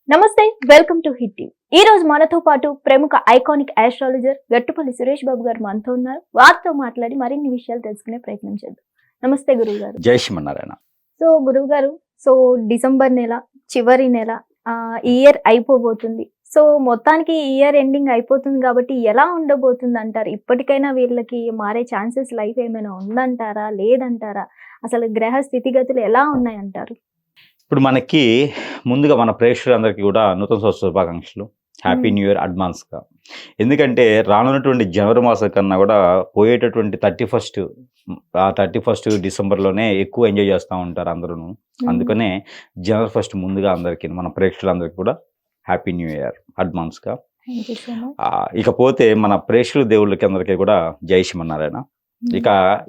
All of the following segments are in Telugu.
నమస్తే, వెల్కమ్ టు హిట్ టీవీ. ఈ రోజు మనతో పాటు ప్రముఖ ఐకానిక్ ఆస్ట్రాలజర్ గట్టుపల్లి సురేష్ బాబు గారు మనతో ఉన్నారు. వారితో మాట్లాడి మరిన్ని విషయాలు తెలుసుకునే ప్రయత్నం చేద్దాం. నమస్తే గురువు గారు. జై శ్రీమన్నారాయణ. గురువు గారు, డిసెంబర్ నెల చివరి నెల ఇయర్ అయిపోబోతుంది. మొత్తానికి ఇయర్ ఎండింగ్ అయిపోతుంది కాబట్టి ఎలా ఉండబోతుంది అంటారు? ఇప్పటికైనా వీళ్ళకి మారే ఛాన్సెస్ లైఫ్ ఏమైనా ఉందంటారా, లేదంటారా? అసలు గ్రహ స్థితిగతులు ఎలా ఉన్నాయంటారు? ఇప్పుడు మనకి ముందుగా మన ప్రేక్షకులందరికీ కూడా నూతన సంవత్సర శుభాకాంక్షలు. హ్యాపీ న్యూ ఇయర్ అడ్వాన్స్గా. ఎందుకంటే రానున్నటువంటి జనవరి మాసం కన్నా కూడా పోయేటటువంటి 31 డిసెంబర్లోనే ఎక్కువ ఎంజాయ్ చేస్తూ ఉంటారు అందరూ. అందుకనే జనవరి 1 ముందుగా అందరికీ మన ప్రేక్షకులందరికీ కూడా హ్యాపీ న్యూ ఇయర్ అడ్వాన్స్గా. ఇకపోతే మన ప్రేక్షకుల దేవుళ్ళకి అందరికీ కూడా జై శ్రీమన్నారాయణ.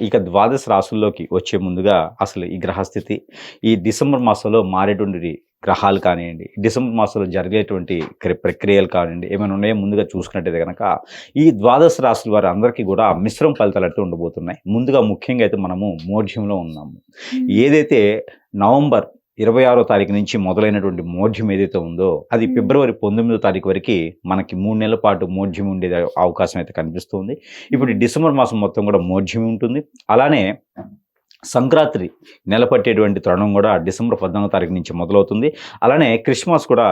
ఇక ద్వాదశ రాశుల్లోకి వచ్చే ముందుగా అసలు ఈ గ్రహస్థితి, ఈ డిసెంబర్ మాసంలో మారేటువంటి గ్రహాలు కానివ్వండి, డిసెంబర్ మాసంలో జరిగేటువంటి ప్రక్రియలు కానివ్వండి, ఏమైనా ఉన్నాయో ముందుగా చూసుకున్నట్టయితే కనుక ఈ ద్వాదశ రాశుల వారి అందరికీ కూడా మిశ్రమ ఫలితాలు అయితే ఉండబోతున్నాయి. ముందుగా ముఖ్యంగా అయితే మనము మోఢ్యంలో ఉన్నాము. ఏదైతే నవంబర్ 26వ తారీఖు నుంచి మొదలైనటువంటి మోఢ్యం ఏదైతే ఉందో అది ఫిబ్రవరి 19వ తారీఖు వరకు మనకి 3 నెలల పాటు మోఢ్యం ఉండే అవకాశం అయితే కనిపిస్తుంది. ఇప్పుడు డిసెంబర్ మాసం మొత్తం కూడా మోఢ్యం ఉంటుంది. అలానే సంక్రాంతి నెల పట్టేటువంటి తరుణం కూడా డిసెంబర్ 14వ తారీఖు నుంచి మొదలవుతుంది. అలానే క్రిస్మస్ కూడా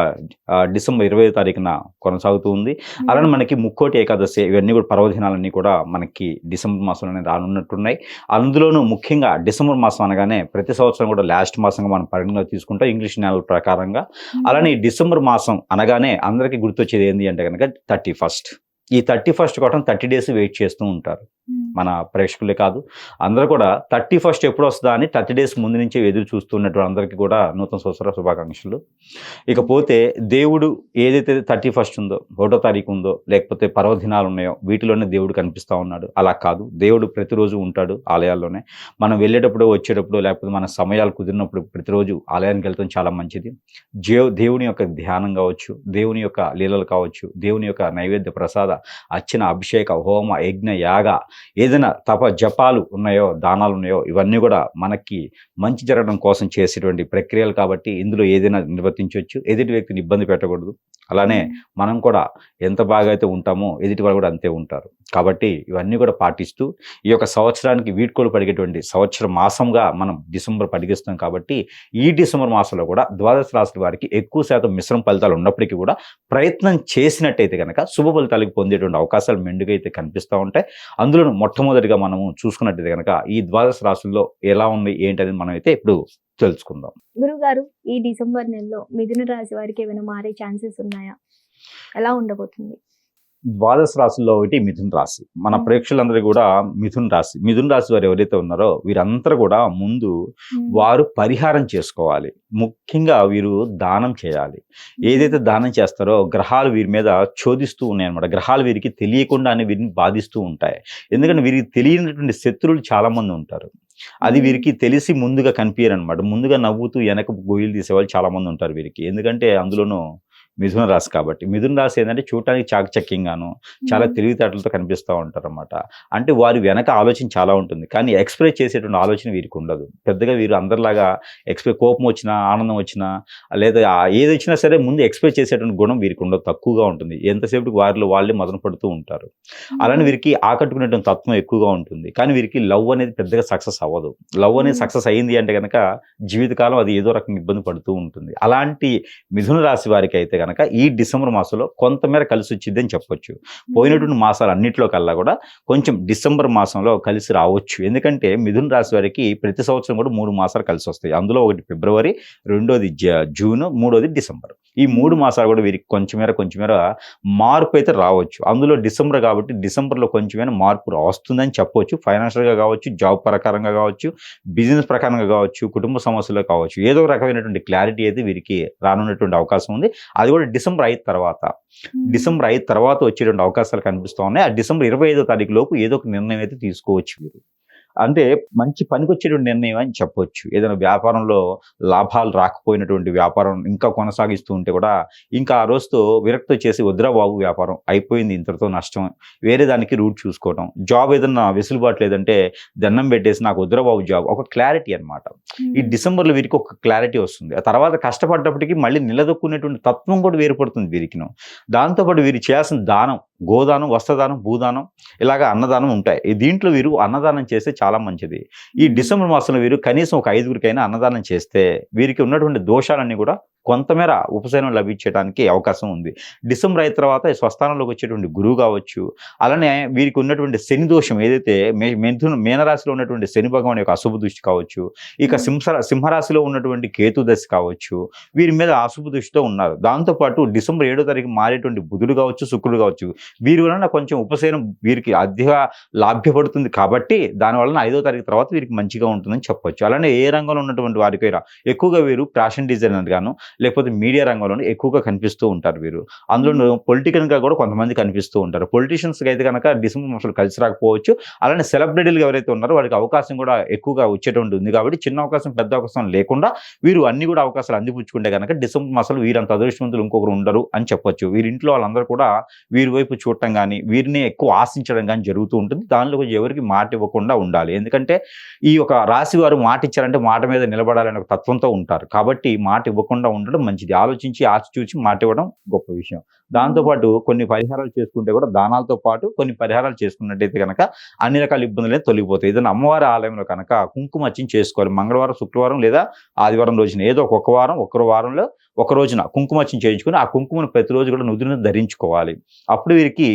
డిసెంబర్ 20వ తారీఖున కొనసాగుతూ ఉంది. అలానే మనకి ముక్కోటి ఏకాదశి, ఇవన్నీ కూడా పర్వదినాలన్నీ కూడా మనకి డిసెంబర్ మాసంలోనే రానున్నట్టున్నాయి. అందులోనూ ముఖ్యంగా డిసెంబర్ మాసం అనగానే ప్రతి సంవత్సరం కూడా లాస్ట్ మాసంగా మనం పరిగణలో తీసుకుంటాం ఇంగ్లీష్ నెలల ప్రకారంగా. అలానే ఈ డిసెంబర్ మాసం అనగానే అందరికీ గుర్తొచ్చేది ఏంటి అంటే కనుక 31st. ఈ 31st కోసం 30 డేస్ వెయిట్ చేస్తూ ఉంటారు మన ప్రేక్షకులే కాదు, అందరూ కూడా 31st ఎప్పుడు వస్తుందా అని 30 డేస్ ముందు నుంచే ఎదురు చూస్తున్నటువంటి అందరికీ కూడా నూతన సంవత్సర శుభాకాంక్షలు. ఇకపోతే దేవుడు ఏదైతే 31st ఉందో, 1వ తారీఖు ఉందో, లేకపోతే పర్వదినాలు ఉన్నాయో వీటిలోనే దేవుడు కనిపిస్తూ ఉన్నాడు. అలా కాదు, దేవుడు ప్రతిరోజు ఉంటాడు ఆలయాల్లోనే. మనం వెళ్ళేటప్పుడు వచ్చేటప్పుడు లేకపోతే మన సమయాలు కుదిరినప్పుడు ప్రతిరోజు ఆలయానికి వెళ్తాం, చాలా మంచిది. దేవుని యొక్క ధ్యానం కావచ్చు, దేవుని యొక్క లీలలు కావచ్చు, దేవుని యొక్క నైవేద్య ప్రసాద అర్చన, అభిషేక, హోమ, యజ్ఞ, యాగ, ఏదైనా జపాలు ఉన్నాయో, దానాలు ఉన్నాయో, ఇవన్నీ కూడా మనకి మంచి జరగడం కోసం చేసేటువంటి ప్రక్రియలు కాబట్టి ఇందులో ఏదైనా నిర్వర్తించవచ్చు. ఎదుటి వ్యక్తిని ఇబ్బంది పెట్టకూడదు. అలానే మనం కూడా ఎంత బాగా అయితే ఉంటామో ఎదుటి వాళ్ళు కూడా అంతే ఉంటారు. కాబట్టి ఇవన్నీ కూడా పాటిస్తూ ఈ యొక్క సంవత్సరానికి వీడ్కోలు పడిగేటువంటి సంవత్సర మాసంగా మనం డిసెంబర్ పడిగిస్తాం. కాబట్టి ఈ డిసెంబర్ మాసంలో కూడా ద్వాదశ రాశుల వారికి ఎక్కువ శాతం మిశ్రమ ఫలితాలు ఉన్నప్పటికీ కూడా ప్రయత్నం చేసినట్టయితే కనుక శుభ ఫలితాలకు పొందేటువంటి అవకాశాలు మెండుగా అయితే కనిపిస్తూ ఉంటాయి. అందులో మొట్టమొదటిగా మనము చూసుకున్నట్టయితే కనుక ఈ ద్వాదశ రాశుల్లో ఎలా ఉంది ఏంటనేది మనం అయితే ఇప్పుడు తెలుసుకుందాం. గురువు గారు, ఈ డిసెంబర్ నెలలో మిథున రాశి వారికి ఏమైనా మారే ఛాన్సెస్ ఉన్నాయా? ఎలా ఉండబోతుంది? ద్వాదశ రాశుల్లో ఒకటి మిథున రాశి. మన ప్రేక్షకులందరూ కూడా మిథున రాశి వారు ఎవరైతే ఉన్నారో వీరందరూ కూడా ముందు వారు పరిహారం చేసుకోవాలి. ముఖ్యంగా వీరు దానం చేయాలి. ఏదైతే దానం చేస్తారో గ్రహాలు వీరి మీద చోదిస్తూ ఉన్నాయి అనమాట. గ్రహాలు వీరికి తెలియకుండానే వీరిని బాధిస్తూ ఉంటాయి. ఎందుకంటే వీరికి తెలియనటువంటి శత్రువులు చాలా మంది ఉంటారు. అది వీరికి తెలిసి ముందుగా కనిపించరు అనమాట. ముందుగా నవ్వుతూ వెనక గొయ్యలు తీసేవాళ్ళు చాలా మంది ఉంటారు వీరికి. ఎందుకంటే అందులోనూ మిథున రాశి కాబట్టి. మిథున రాశి ఏంటంటే చూడటానికి చాకచక్యంగాను చాలా తెలివితేటలతో కనిపిస్తూ ఉంటారు అన్నమాట. అంటే వారి వెనక ఆలోచన చాలా ఉంటుంది, కానీ ఎక్స్ప్రెస్ చేసేటువంటి ఆలోచన వీరికి ఉండదు. పెద్దగా వీరు అందరిలాగా కోపం వచ్చినా, ఆనందం వచ్చినా, లేదా ఏది వచ్చినా సరే ముందు ఎక్స్ప్రెస్ చేసేటువంటి గుణం వీరికి ఉండదు, తక్కువగా ఉంటుంది. ఎంతసేపు వారిలో వాళ్ళే మదన పడుతూ ఉంటారు. అలానే వీరికి ఆకట్టుకునేటువంటి తత్వం ఎక్కువగా ఉంటుంది. కానీ వీరికి లవ్ అనేది పెద్దగా సక్సెస్ అవ్వదు. లవ్ అనేది సక్సెస్ అయింది అంటే కనుక జీవితకాలం అది ఏదో రకంగా ఇబ్బంది పడుతూ ఉంటుంది. అలాంటి మిథున రాశి వారికి అయితే కనుక ఈ డిసెంబర్ మాసంలో కొంతమేర కలిసి వచ్చింది అని చెప్పొచ్చు. పోయినటువంటి మాసాలు అన్నింటిలో కల్లా కూడా కొంచెం డిసెంబర్ మాసంలో కలిసి రావచ్చు. ఎందుకంటే మిథున రాశి వారికి ప్రతి సంవత్సరం కూడా 3 మాసాలు కలిసి వస్తాయి. అందులో ఒకటి ఫిబ్రవరి, రెండోది జూన్, మూడోది డిసెంబర్. ఈ 3 మాసాలు కూడా వీరికి కొంచెమేర మార్పు అయితే రావచ్చు. అందులో డిసెంబర్ కాబట్టి డిసెంబర్లో కొంచెమైనా మార్పు వస్తుందని చెప్పవచ్చు. ఫైనాన్షియల్గా కావచ్చు, జాబ్ ప్రకారంగా కావచ్చు, బిజినెస్ ప్రకారంగా కావచ్చు, కుటుంబ సమస్యలు కావచ్చు, ఏదో రకమైనటువంటి క్లారిటీ అయితే వీరికి రానున్నటువంటి అవకాశం ఉంది. అది కూడా డిసెంబర్ 5 తర్వాత వచ్చేటువంటి అవకాశాలు కనిపిస్తూ ఉన్నాయి. ఆ డిసెంబర్ 25వ తారీఖు లోపు ఏదో ఒక నిర్ణయం అయితే తీసుకోవచ్చు వీరు. అంటే మంచి పనికొచ్చేటువంటి నిర్ణయం అని చెప్పొచ్చు. ఏదైనా వ్యాపారంలో లాభాలు రాకపోయినటువంటి వ్యాపారం ఇంకా కొనసాగిస్తూ ఉంటే కూడా ఇంకా ఆ రోజుతో విరక్తి చేసి వద్దురా బాబు వ్యాపారం అయిపోయింది, ఇంతటితో నష్టం, వేరే దానికి రూట్ చూసుకోవడం. జాబ్ ఏదన్నా వెసులుబాటు లేదంటే దండం పెట్టేసి నాకు వద్దురా బాబు జాబ్, ఒక క్లారిటీ అనమాట. ఈ డిసెంబర్లో వీరికి ఒక క్లారిటీ వస్తుంది. ఆ తర్వాత కష్టపడ్డప్పటికీ మళ్ళీ నిలదొక్కునేటువంటి తత్వం కూడా వేరుపడుతుంది వీరికిను. దాంతోపాటు వీరు చేయాల్సిన దానం, గోదానం, వస్త్రదానం, భూదానం, ఇలాగ అన్నదానం ఉంటాయి. దీంట్లో వీరు అన్నదానం చేస్తే చాలా మంచిది. ఈ డిసెంబర్ మాసంలో వీరు కనీసం ఒక 5గురికైనా అన్నదానం చేస్తే వీరికి ఉన్నటువంటి దోషాలన్నీ కూడా కొంతమేర ఉపశమనం లభించడానికి అవకాశం ఉంది. డిసెంబర్ అయిన తర్వాత స్వస్థానంలోకి వచ్చేటువంటి గురువు కావచ్చు, అలానే వీరికి ఉన్నటువంటి శని దోషం ఏదైతే మీనరాశిలో ఉన్నటువంటి శని భగవాన్ యొక్క అశుభ దృష్టి కావచ్చు, ఇక సింహరాశిలో ఉన్నటువంటి కేతు దశ కావచ్చు, వీరి మీద అశుభ దృష్టితో ఉన్నారు. దాంతోపాటు డిసెంబర్ 7వ తారీఖు మారేటువంటి బుధుడు కావచ్చు, శుక్రుడు కావచ్చు, వీరి వలన కొంచెం ఉపశమనం వీరికి అధిక లాభ్యపడుతుంది. కాబట్టి దానివలన 5వ తారీఖు తర్వాత వీరికి మంచిగా ఉంటుందని చెప్పొచ్చు. అలానే ఏ రంగంలో ఉన్నటువంటి వారికి ఎక్కువగా వీరు ఫ్యాషన్ డిజైనర్ గాను లేకపోతే మీడియా రంగంలో ఎక్కువగా కనిపిస్తూ ఉంటారు వీరు. అందులో పొలిటికల్గా కూడా కొంతమంది కనిపిస్తూ ఉంటారు. పొలిటీషియన్స్కి అయితే కనుక డిసెంబర్ మాసంలో కలిసి రాకపోవచ్చు. అలానే సెలబ్రిటీలు ఎవరైతే ఉన్నారో వారికి అవకాశం కూడా ఎక్కువగా వచ్చేటువంటి ఉంది. కాబట్టి చిన్న అవకాశం పెద్ద అవకాశం లేకుండా వీరు అన్ని కూడా అవకాశాలు అందిపుచ్చుకుంటే కనుక డిసెంబర్ మాసంలో వీరంత అదృష్టవంతులు ఇంకొకరు ఉండరు అని చెప్పొచ్చు. వీరింట్లో వాళ్ళందరూ కూడా వీరి వైపు చూడటం కానీ వీరిని ఎక్కువ ఆశించడం కానీ జరుగుతూ ఉంటుంది. దానిలో ఎవరికి మాట ఇవ్వకుండా ఉండాలి. ఎందుకంటే ఈ యొక్క రాశి వారు మాట ఇచ్చారంటే మాట మీద నిలబడాలనే ఒక తత్వంతో ఉంటారు. కాబట్టి మాట ఇవ్వకుండా ఉండడం మంచిది. ఆలోచించి ఆచి చూచి మాట ఇవ్వడం గొప్ప విషయం. దాంతోపాటు కొన్ని పరిహారాలు చేసుకుంటే కూడా దానాలతో పాటు కొన్ని పరిహారాలు చేసుకున్నట్టయితే కనుక అన్ని రకాల ఇబ్బందులే తొలగిపోతాయి. ఏదైనా అమ్మవారి ఆలయంలో కనుక కుంకుమర్చన చేసుకోవాలి. మంగళవారం, శుక్రవారం లేదా ఆదివారం రోజున ఏదో ఒక్క వారంలో ఒక రోజున కుంకుమర్చన చేయించుకుని ఆ కుంకుమను ప్రతిరోజు కూడా నుదురును ధరించుకోవాలి. అప్పుడు వీరికి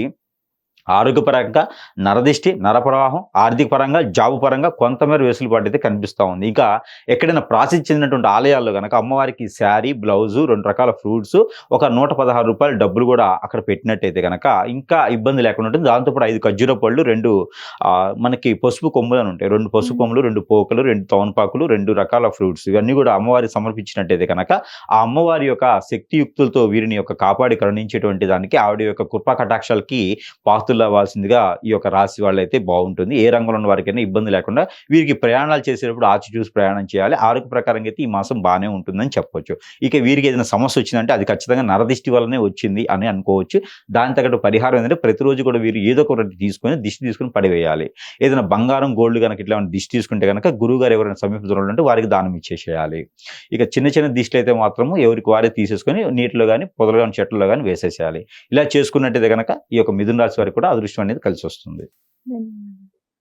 ఆరోగ్యపరంగా, నరదిష్టి, నరప్రవాహం, ఆర్థిక పరంగా, జాబు పరంగా కొంతమేర వెసులుబాటు అయితే కనిపిస్తూ ఉంది. ఇంకా ఎక్కడైనా ప్రాసిద్ధి చెందినటువంటి ఆలయాల్లో కనుక అమ్మవారికి శారీ, బ్లౌజు, 2 రకాల ఫ్రూట్స్, ఒక ₹116 డబ్బులు కూడా అక్కడ పెట్టినట్టయితే కనుక ఇంకా ఇబ్బంది లేకుండా ఉంటుంది. దాంతోపాటు 5 ఖర్జూర పళ్ళు, 2 మనకి పసుపు కొమ్ములు అని ఉంటాయి. 2 పసుపు కొమ్ములు, 2 పోకలు, 2 తమలపాకులు, 2 రకాల ఫ్రూట్స్, ఇవన్నీ కూడా అమ్మవారికి సమర్పించినట్టయితే కనుక ఆ అమ్మవారి యొక్క శక్తియుక్తులతో వీరిని యొక్క కాపాడి కరుణించేటువంటి దానికి ఆవిడ యొక్క కృపా కటాక్షాలకి పాత్ర అవ్వాల్సిందిగా ఈ యొక్క రాశి వాళ్ళైతే బాగుంటుంది. ఏ రంగంలో ఉన్న వారికైనా ఇబ్బంది లేకుండా వీరికి ప్రయాణాలు చేసేటప్పుడు ఆచి చూసి ప్రయాణం చేయాలి. ఆరోగ్య ప్రకారంగా అయితే ఈ మాసం బాగానే ఉంటుందని చెప్పొచ్చు. ఇక వీరికి ఏదైనా సమస్య వచ్చిందంటే అది ఖచ్చితంగా నరదిష్టి వల్లనే వచ్చింది అని అనుకోవచ్చు. దాని తగ్గట్టు పరిహారం ఏంటంటే ప్రతిరోజు కూడా వీరు ఏదో ఒక దిష్టి తీసుకుని పడివేయాలి. ఏదైనా బంగారం, గోల్డ్ కనుక ఇట్లా దిష్టి తీసుకుంటే కనుక గురువు గారు ఎవరైనా సమీప దూరంలో ఉంటే వారికి దానం ఇచ్చేసేయాలి. ఇక చిన్న దిష్టి అయితే మాత్రము ఎవరికి వారే తీసేసుకొని నీటిలో కానీ పొదలు కానీ చెట్లలో కానీ వేసేసేయాలి. ఇలా చేసుకున్నట్టయితే కనుక ఈ యొక్క మిథున రాశి వారికి కూడా అదృష్టం అనేది కలిసి వస్తుంది.